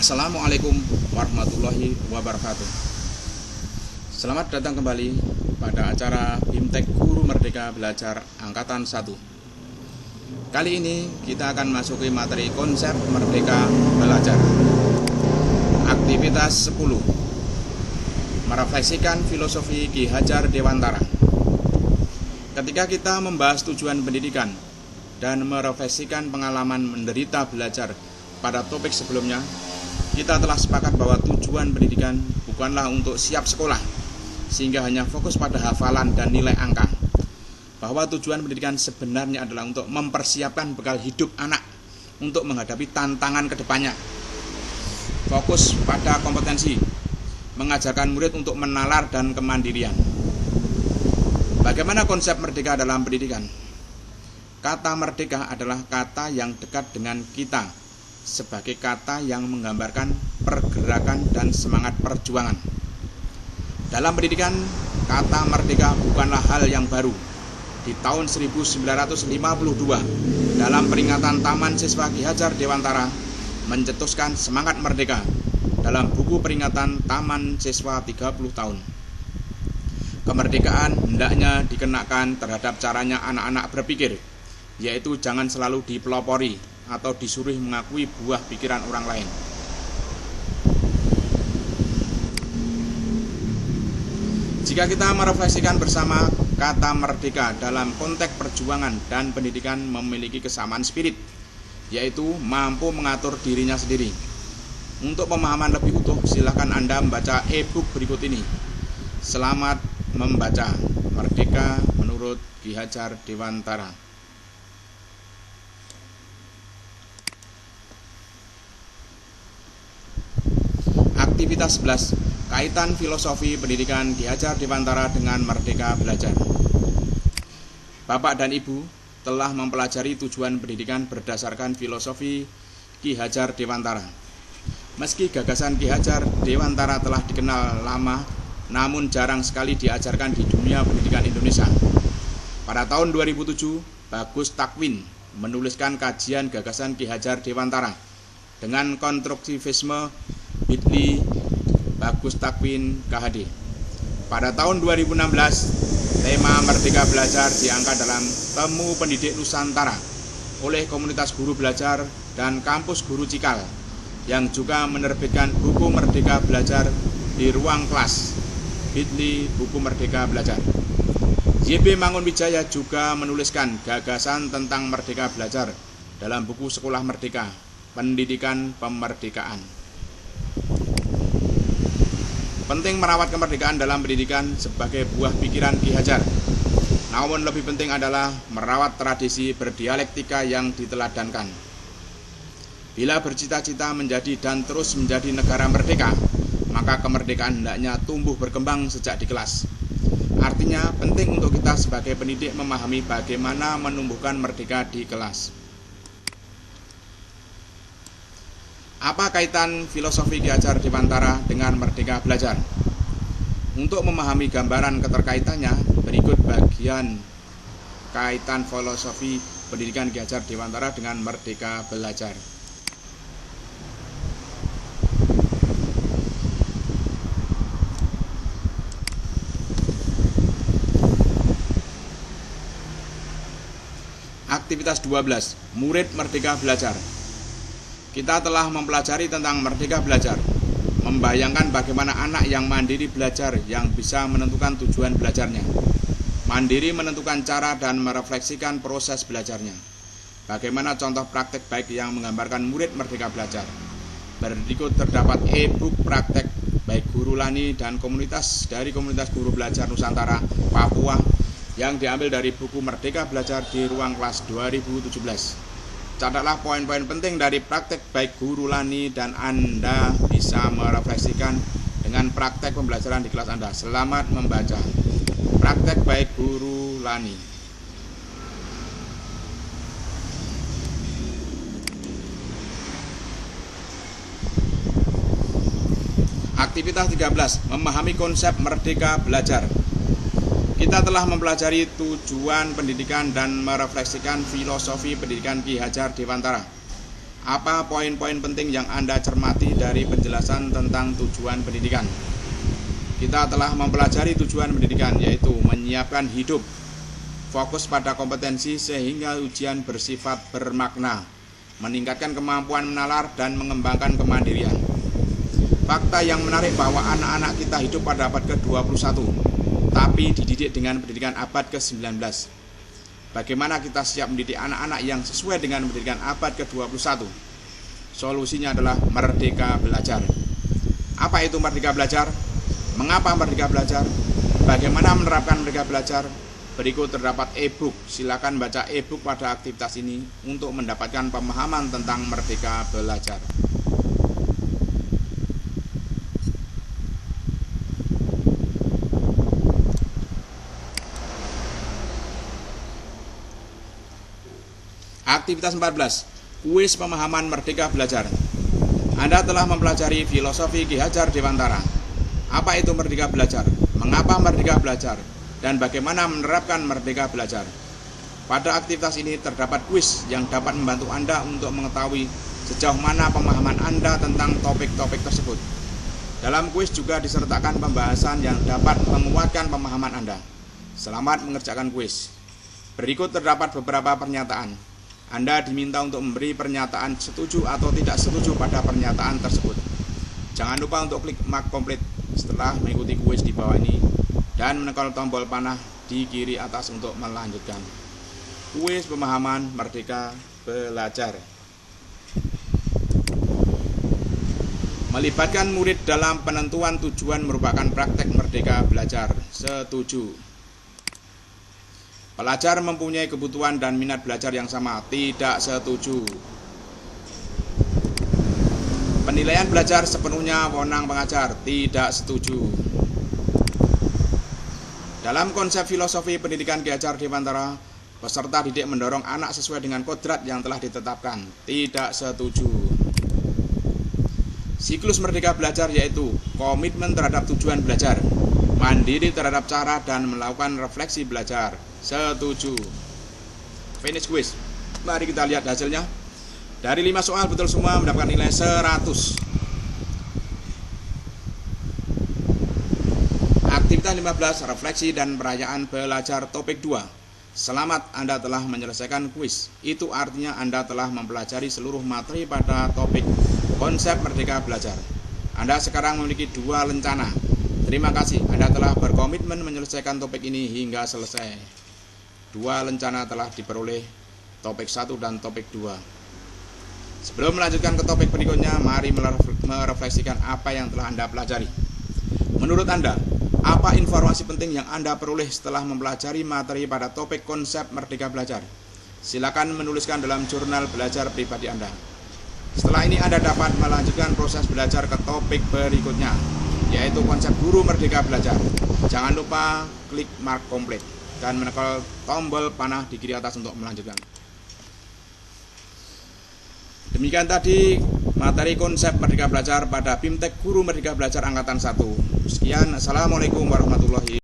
Assalamualaikum warahmatullahi wabarakatuh. Selamat datang kembali pada acara BIMTEK Guru Merdeka Belajar Angkatan 1. Kali ini kita akan masuki materi konsep Merdeka Belajar. Aktivitas 10. Merefleksikan filosofi Ki Hajar Dewantara. Ketika kita membahas tujuan pendidikan dan merefleksikan pengalaman menderita belajar pada topik sebelumnya, kita telah sepakat bahwa tujuan pendidikan bukanlah untuk siap sekolah sehingga hanya fokus pada hafalan dan nilai angka. Bahwa tujuan pendidikan sebenarnya adalah untuk mempersiapkan bekal hidup anak untuk menghadapi tantangan kedepannya. Fokus pada kompetensi, mengajarkan murid untuk menalar dan kemandirian. Bagaimana konsep merdeka dalam pendidikan? Kata merdeka adalah kata yang dekat dengan kita, sebagai kata yang menggambarkan pergerakan dan semangat perjuangan. Dalam pendidikan, kata merdeka bukanlah hal yang baru. Di tahun 1952, dalam peringatan Taman Siswa Ki Hajar Dewantara mencetuskan semangat merdeka dalam buku peringatan Taman Siswa 30 tahun. Kemerdekaan hendaknya dikenakan terhadap caranya anak-anak berpikir, yaitu jangan selalu dipelopori atau disuruh mengakui buah pikiran orang lain. Jika kita merefleksikan bersama, kata merdeka dalam konteks perjuangan dan pendidikan memiliki kesamaan spirit, yaitu mampu mengatur dirinya sendiri. Untuk pemahaman lebih utuh, silakan Anda membaca e-book berikut ini. Selamat membaca Merdeka menurut Ki Hajar Dewantara. Aktivitas 11. Kaitan filosofi pendidikan Ki Hajar Dewantara dengan Merdeka Belajar. Bapak dan Ibu telah mempelajari tujuan pendidikan berdasarkan filosofi Ki Hajar Dewantara. Meski gagasan Ki Hajar Dewantara telah dikenal lama, namun jarang sekali diajarkan di dunia pendidikan Indonesia. Pada tahun 2007, Bagus Takwin menuliskan kajian gagasan Ki Hajar Dewantara dengan konstruktivisme Bitli Bagus Takwin KHD. Pada tahun 2016, tema Merdeka Belajar diangkat dalam Temu Pendidik Nusantara oleh Komunitas Guru Belajar dan Kampus Guru Cikal, yang juga menerbitkan buku Merdeka Belajar di ruang kelas, Bitli Buku Merdeka Belajar. YB Mangunwijaya juga menuliskan gagasan tentang Merdeka Belajar dalam buku Sekolah Merdeka, Pendidikan Pemerdekaan. Penting merawat kemerdekaan dalam pendidikan sebagai buah pikiran Ki Hajar. Namun lebih penting adalah merawat tradisi berdialektika yang diteladankan. Bila bercita-cita menjadi dan terus menjadi negara merdeka, maka kemerdekaan hendaknya tumbuh berkembang sejak di kelas. Artinya penting untuk kita sebagai pendidik memahami bagaimana menumbuhkan merdeka di kelas. Apa kaitan filosofi Ki Hajar Dewantara dengan Merdeka Belajar? Untuk memahami gambaran keterkaitannya, berikut bagian kaitan filosofi pendidikan Ki Hajar Dewantara dengan Merdeka Belajar. Aktivitas 12. Murid Merdeka Belajar. Kita telah mempelajari tentang Merdeka Belajar, membayangkan bagaimana anak yang mandiri belajar yang bisa menentukan tujuan belajarnya, mandiri menentukan cara dan merefleksikan proses belajarnya. Bagaimana contoh praktek baik yang menggambarkan murid Merdeka Belajar? Berikut terdapat e-book praktek baik Guru Lani dan Komunitas Guru Belajar Nusantara Papua yang diambil dari buku Merdeka Belajar di ruang kelas 2017. Catatlah poin-poin penting dari praktek baik Guru Lani dan Anda bisa merefleksikan dengan praktek pembelajaran di kelas Anda. Selamat membaca. Praktek baik Guru Lani. Aktivitas 13. Memahami konsep Merdeka Belajar. Kita telah mempelajari tujuan pendidikan dan merefleksikan filosofi pendidikan Ki Hajar Dewantara. Apa poin-poin penting yang Anda cermati dari penjelasan tentang tujuan pendidikan? Kita telah mempelajari tujuan pendidikan, yaitu menyiapkan hidup, fokus pada kompetensi sehingga ujian bersifat bermakna, meningkatkan kemampuan menalar dan mengembangkan kemandirian. Fakta yang menarik bahwa anak-anak kita hidup pada abad ke-21, tapi dididik dengan pendidikan abad ke-19. Bagaimana kita siap mendidik anak-anak yang sesuai dengan pendidikan abad ke-21? Solusinya adalah Merdeka Belajar. Apa itu Merdeka Belajar? Mengapa Merdeka Belajar? Bagaimana menerapkan Merdeka Belajar? Berikut terdapat e-book. Silakan baca e-book pada aktivitas ini untuk mendapatkan pemahaman tentang Merdeka Belajar. Aktivitas 14. Kuis pemahaman Merdeka Belajar. Anda telah mempelajari filosofi Ki Hajar Dewantara. Apa itu Merdeka Belajar? Mengapa Merdeka Belajar? Dan bagaimana menerapkan Merdeka Belajar? Pada aktivitas ini terdapat kuis yang dapat membantu Anda untuk mengetahui sejauh mana pemahaman Anda tentang topik-topik tersebut. Dalam kuis juga disertakan pembahasan yang dapat menguatkan pemahaman Anda. Selamat mengerjakan kuis. Berikut terdapat beberapa pernyataan. Anda diminta untuk memberi pernyataan setuju atau tidak setuju pada pernyataan tersebut. Jangan lupa untuk klik mark komplit setelah mengikuti kuis di bawah ini dan menekan tombol panah di kiri atas untuk melanjutkan. Kuis pemahaman Merdeka Belajar. Melibatkan murid dalam penentuan tujuan merupakan praktek Merdeka Belajar. Setuju. Pelajar mempunyai kebutuhan dan minat belajar yang sama. Tidak setuju. Penilaian belajar sepenuhnya wewenang pengajar. Tidak setuju. Dalam konsep filosofi pendidikan Ki Hajar Dewantara, peserta didik mendorong anak sesuai dengan kodrat yang telah ditetapkan. Tidak setuju. Siklus Merdeka Belajar yaitu komitmen terhadap tujuan belajar, mandiri terhadap cara dan melakukan refleksi belajar. Setuju. Finish quiz. Mari kita lihat hasilnya. Dari 5 soal betul semua mendapatkan nilai 100. Aktivitas 15, refleksi dan perayaan belajar topik 2. Selamat, Anda telah menyelesaikan kuis. Itu artinya Anda telah mempelajari seluruh materi pada topik konsep Merdeka Belajar. Anda sekarang memiliki 2 lencana. Terima kasih, Anda telah berkomitmen menyelesaikan topik ini hingga selesai. 2 lencana telah diperoleh, topik 1 dan topik 2. Sebelum melanjutkan ke topik berikutnya, mari merefleksikan apa yang telah Anda pelajari. Menurut Anda, apa informasi penting yang Anda peroleh setelah mempelajari materi pada topik konsep Merdeka Belajar? Silakan menuliskan dalam jurnal belajar pribadi Anda. Setelah ini Anda dapat melanjutkan proses belajar ke topik berikutnya, yaitu konsep guru Merdeka Belajar. Jangan lupa klik mark komplit dan menekan tombol panah di kiri atas untuk melanjutkan. Demikian tadi materi konsep Merdeka Belajar pada BIMTEK Guru Merdeka Belajar Angkatan 1. Sekian, Assalamualaikum warahmatullahi wabarakatuh.